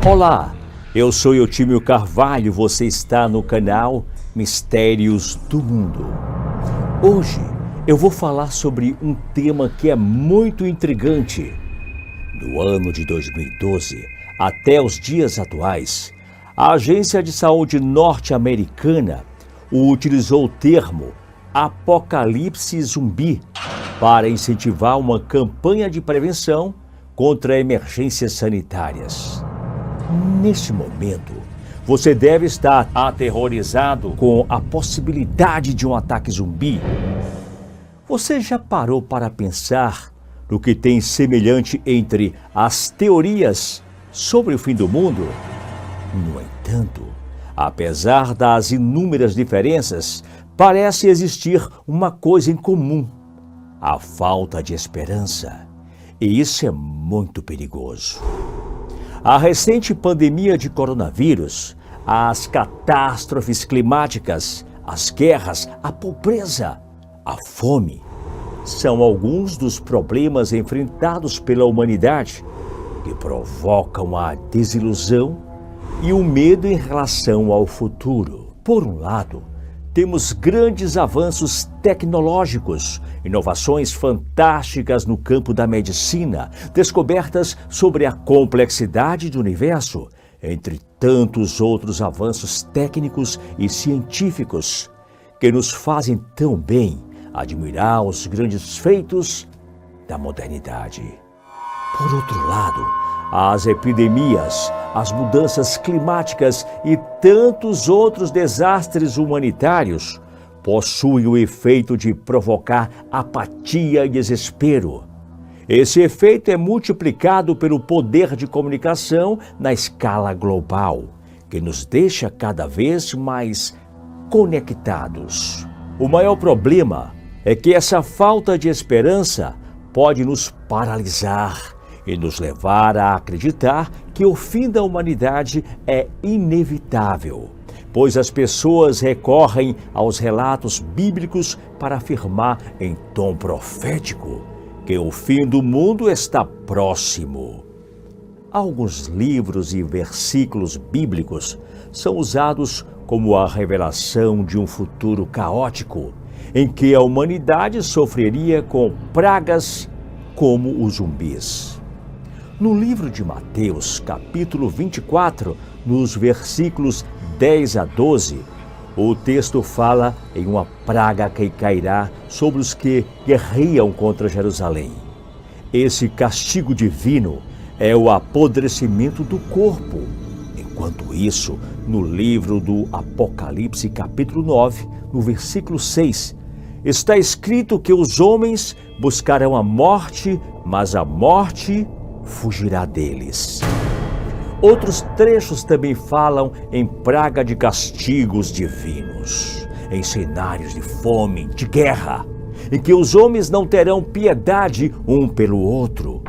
Olá, eu sou Eutímio Carvalho, você está no canal Mistérios do Mundo. Hoje eu vou falar sobre um tema que é muito intrigante. No ano de 2012, até os dias atuais, a Agência de Saúde norte-americana utilizou o termo apocalipse zumbi para incentivar uma campanha de prevenção contra emergências sanitárias. Neste momento, você deve estar aterrorizado com a possibilidade de um ataque zumbi. Você já parou para pensar no que tem semelhante entre as teorias sobre o fim do mundo? No entanto, apesar das inúmeras diferenças, parece existir uma coisa em comum: a falta de esperança. E isso é muito perigoso. A recente pandemia de coronavírus, as catástrofes climáticas, as guerras, a pobreza, a fome, são alguns dos problemas enfrentados pela humanidade que provocam a desilusão e o medo em relação ao futuro. Por um lado, temos grandes avanços tecnológicos, inovações fantásticas no campo da medicina, descobertas sobre a complexidade do universo, entre tantos outros avanços técnicos e científicos que nos fazem tão bem admirar os grandes feitos da modernidade. Por outro lado, as epidemias, as mudanças climáticas e tantos outros desastres humanitários possuem o efeito de provocar apatia e desespero. Esse efeito é multiplicado pelo poder de comunicação na escala global, que nos deixa cada vez mais conectados. O maior problema é que essa falta de esperança pode nos paralisar e nos levar a acreditar que o fim da humanidade é inevitável, pois as pessoas recorrem aos relatos bíblicos para afirmar em tom profético que o fim do mundo está próximo. Alguns livros e versículos bíblicos são usados como a revelação de um futuro caótico, em que a humanidade sofreria com pragas como os zumbis. No livro de Mateus, capítulo 24, nos versículos 10 a 12, o texto fala em uma praga que cairá sobre os que guerreiam contra Jerusalém. Esse castigo divino é o apodrecimento do corpo. Enquanto isso, no livro do Apocalipse, capítulo 9, no versículo 6, está escrito que os homens buscarão a morte, mas a morte fugirá deles. Outros trechos também falam em praga de castigos divinos, em cenários de fome, de guerra, em que os homens não terão piedade um pelo outro.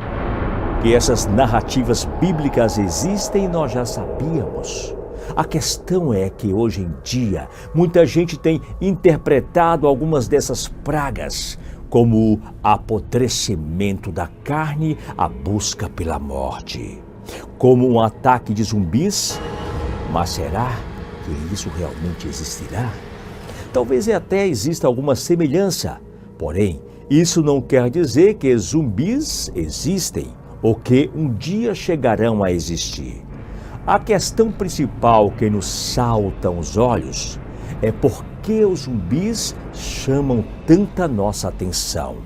Que essas narrativas bíblicas existem, nós já sabíamos. A questão é que hoje em dia muita gente tem interpretado algumas dessas pragas como o apodrecimento da carne, a busca pela morte, como um ataque de zumbis. Mas será que isso realmente existirá? Talvez até exista alguma semelhança, porém, isso não quer dizer que zumbis existem ou que um dia chegarão a existir. A questão principal que nos salta aos olhos é por que os zumbis chamam tanta nossa atenção.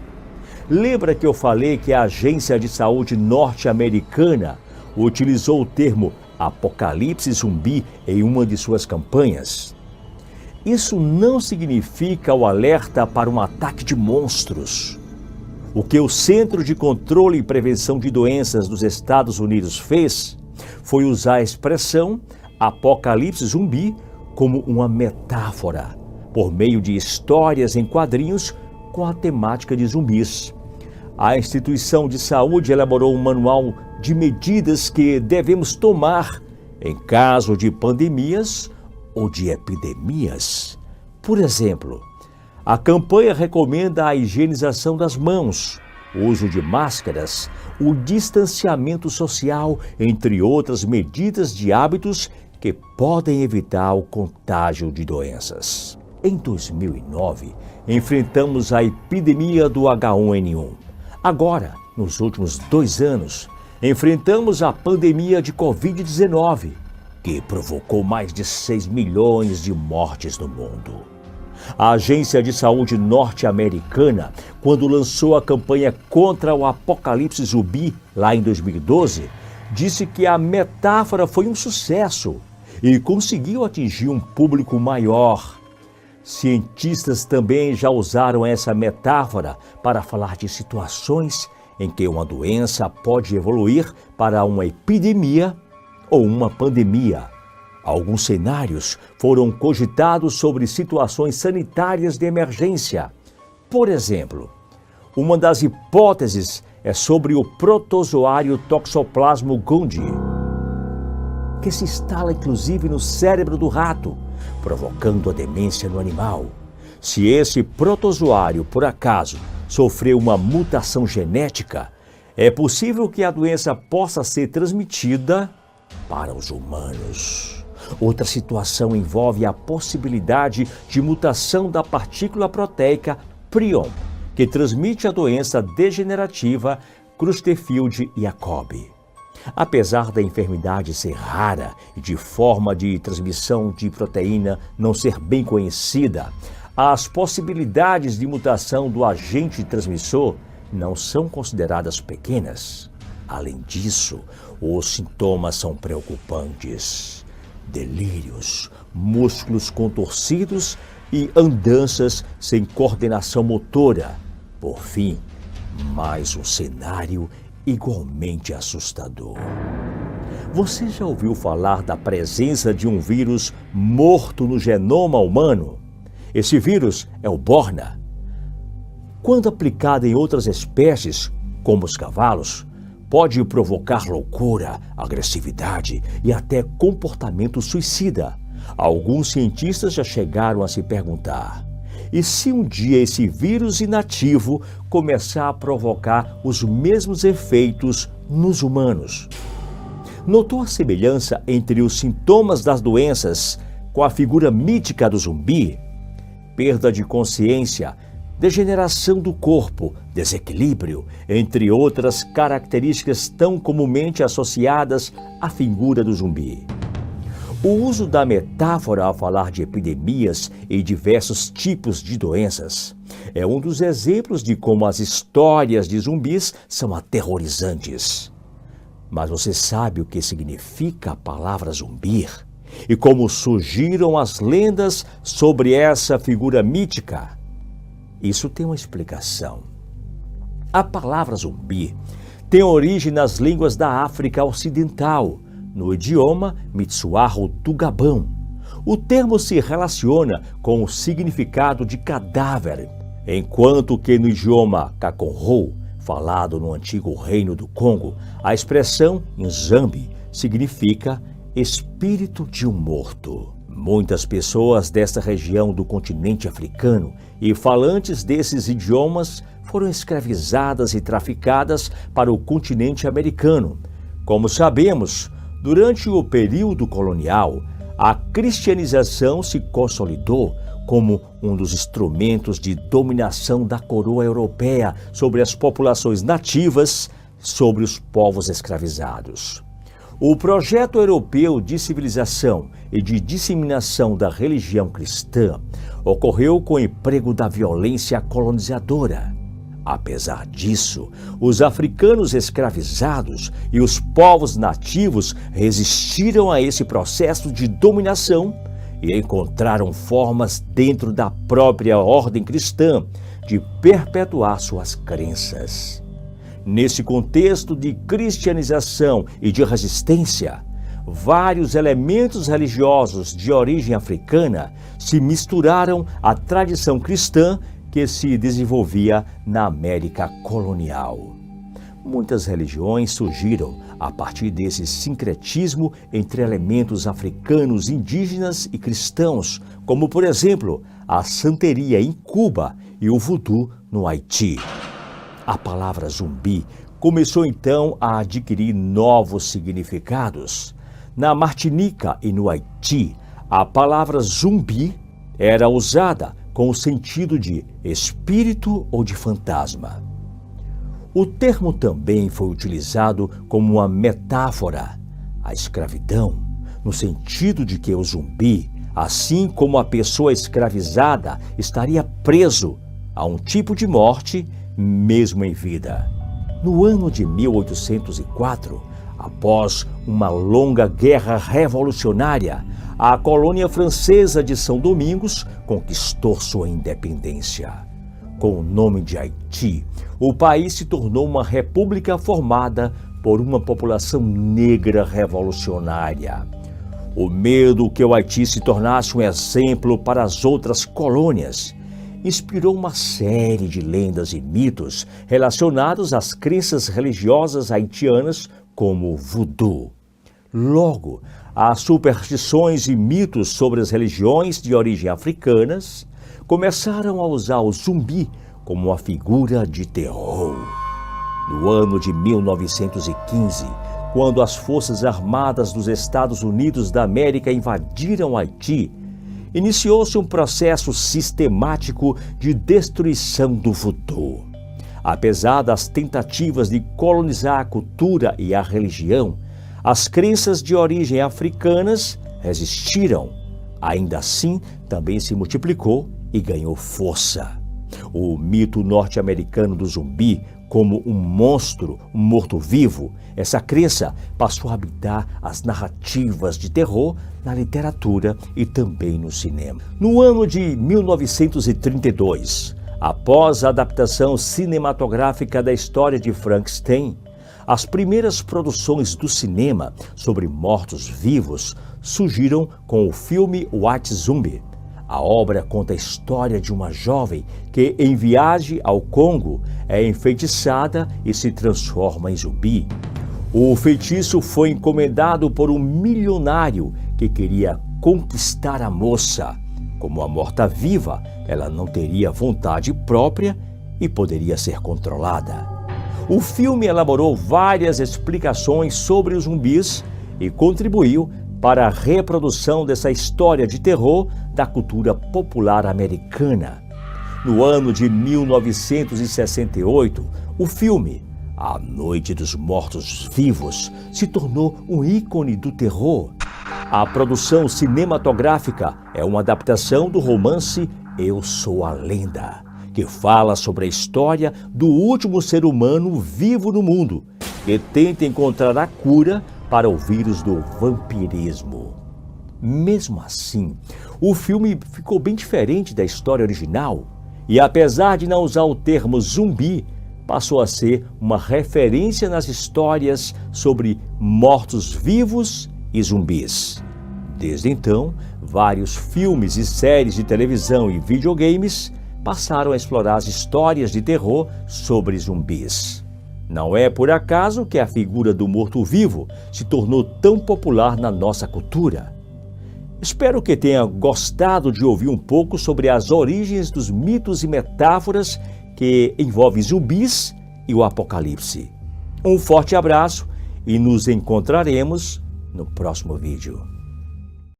Lembra que eu falei que a Agência de Saúde norte-americana utilizou o termo apocalipse zumbi em uma de suas campanhas? Isso não significa o alerta para um ataque de monstros. O que o Centro de Controle e Prevenção de Doenças dos Estados Unidos fez foi usar a expressão apocalipse zumbi como uma metáfora, por meio de histórias em quadrinhos com a temática de zumbis. A instituição de saúde elaborou um manual de medidas que devemos tomar em caso de pandemias ou de epidemias. Por exemplo, a campanha recomenda a higienização das mãos, o uso de máscaras, o distanciamento social, entre outras medidas de hábitos que podem evitar o contágio de doenças. Em 2009, enfrentamos a epidemia do H1N1. Agora, nos últimos 2 anos, enfrentamos a pandemia de Covid-19, que provocou mais de 6 milhões de mortes no mundo. A Agência de Saúde norte-americana, quando lançou a campanha contra o apocalipse zumbi, lá em 2012, disse que a metáfora foi um sucesso e conseguiu atingir um público maior. Cientistas também já usaram essa metáfora para falar de situações em que uma doença pode evoluir para uma epidemia ou uma pandemia. Alguns cenários foram cogitados sobre situações sanitárias de emergência. Por exemplo, uma das hipóteses é sobre o protozoário Toxoplasma gondii, que se instala inclusive no cérebro do rato, provocando a demência no animal. Se esse protozoário, por acaso, sofreu uma mutação genética, é possível que a doença possa ser transmitida para os humanos. Outra situação envolve a possibilidade de mutação da partícula proteica prion, que transmite a doença degenerativa Creutzfeldt-Jakob. Apesar da enfermidade ser rara e de forma de transmissão de proteína não ser bem conhecida, as possibilidades de mutação do agente transmissor não são consideradas pequenas. Além disso, os sintomas são preocupantes. Delírios, músculos contorcidos e andanças sem coordenação motora. Por fim, mais um cenário igualmente assustador. Você já ouviu falar da presença de um vírus morto no genoma humano? Esse vírus é o Borna. Quando aplicado em outras espécies, como os cavalos, pode provocar loucura, agressividade e até comportamento suicida. Alguns cientistas já chegaram a se perguntar: e se um dia esse vírus inativo começar a provocar os mesmos efeitos nos humanos? Notou a semelhança entre os sintomas das doenças com a figura mítica do zumbi? Perda de consciência, degeneração do corpo, desequilíbrio, entre outras características tão comumente associadas à figura do zumbi. O uso da metáfora ao falar de epidemias e diversos tipos de doenças é um dos exemplos de como as histórias de zumbis são aterrorizantes. Mas você sabe o que significa a palavra zumbi? E como surgiram as lendas sobre essa figura mítica? Isso tem uma explicação. A palavra zumbi tem origem nas línguas da África Ocidental, no idioma Mitsuaro-Tugabão. O termo se relaciona com o significado de cadáver, enquanto que no idioma Kakonro, falado no antigo reino do Congo, a expressão Nzambi significa espírito de um morto. Muitas pessoas desta região do continente africano e falantes desses idiomas foram escravizadas e traficadas para o continente americano. Como sabemos, durante o período colonial, a cristianização se consolidou como um dos instrumentos de dominação da coroa europeia sobre as populações nativas, sobre os povos escravizados. O projeto europeu de civilização e de disseminação da religião cristã ocorreu com o emprego da violência colonizadora. Apesar disso, os africanos escravizados e os povos nativos resistiram a esse processo de dominação e encontraram formas dentro da própria ordem cristã de perpetuar suas crenças. Nesse contexto de cristianização e de resistência, vários elementos religiosos de origem africana se misturaram à tradição cristã que se desenvolvia na América colonial. Muitas religiões surgiram a partir desse sincretismo entre elementos africanos, indígenas e cristãos, como, por exemplo, a santeria em Cuba e o vodu no Haiti. A palavra zumbi começou então a adquirir novos significados. Na Martinica e no Haiti, a palavra zumbi era usada com o sentido de espírito ou de fantasma. O termo também foi utilizado como uma metáfora à escravidão, no sentido de que o zumbi, assim como a pessoa escravizada, estaria preso a um tipo de morte, mesmo em vida. No ano de 1804, após uma longa guerra revolucionária, a colônia francesa de São Domingos conquistou sua independência. Com o nome de Haiti, o país se tornou uma república formada por uma população negra revolucionária. O medo que o Haiti se tornasse um exemplo para as outras colônias inspirou uma série de lendas e mitos relacionados às crenças religiosas haitianas como o voodoo. Logo, as superstições e mitos sobre as religiões de origem africanas começaram a usar o zumbi como uma figura de terror. No ano de 1915, quando as Forças Armadas dos Estados Unidos da América invadiram Haiti, iniciou-se um processo sistemático de destruição do voodoo. Apesar das tentativas de colonizar a cultura e a religião, as crenças de origem africanas resistiram. Ainda assim, também se multiplicou e ganhou força. O mito norte-americano do zumbi como um monstro, um morto-vivo, essa crença passou a habitar as narrativas de terror na literatura e também no cinema. No ano de 1932, após a adaptação cinematográfica da história de Frankenstein, as primeiras produções do cinema sobre mortos-vivos surgiram com o filme White Zombie. A obra conta a história de uma jovem que, em viagem ao Congo, é enfeitiçada e se transforma em zumbi. O feitiço foi encomendado por um milionário que queria conquistar a moça. Como a morta-viva, ela não teria vontade própria e poderia ser controlada. O filme elaborou várias explicações sobre os zumbis e contribuiu para a reprodução dessa história de terror da cultura popular americana. No ano de 1968, o filme A Noite dos Mortos-Vivos se tornou um ícone do terror. A produção cinematográfica é uma adaptação do romance Eu Sou a Lenda, que fala sobre a história do último ser humano vivo no mundo, que tenta encontrar a cura para o vírus do vampirismo. Mesmo assim, o filme ficou bem diferente da história original e, apesar de não usar o termo zumbi, passou a ser uma referência nas histórias sobre mortos-vivos e zumbis. Desde então, vários filmes e séries de televisão e videogames passaram a explorar as histórias de terror sobre zumbis. Não é por acaso que a figura do morto-vivo se tornou tão popular na nossa cultura. Espero que tenha gostado de ouvir um pouco sobre as origens dos mitos e metáforas que envolvem zumbis e o apocalipse. Um forte abraço e nos encontraremos no próximo vídeo.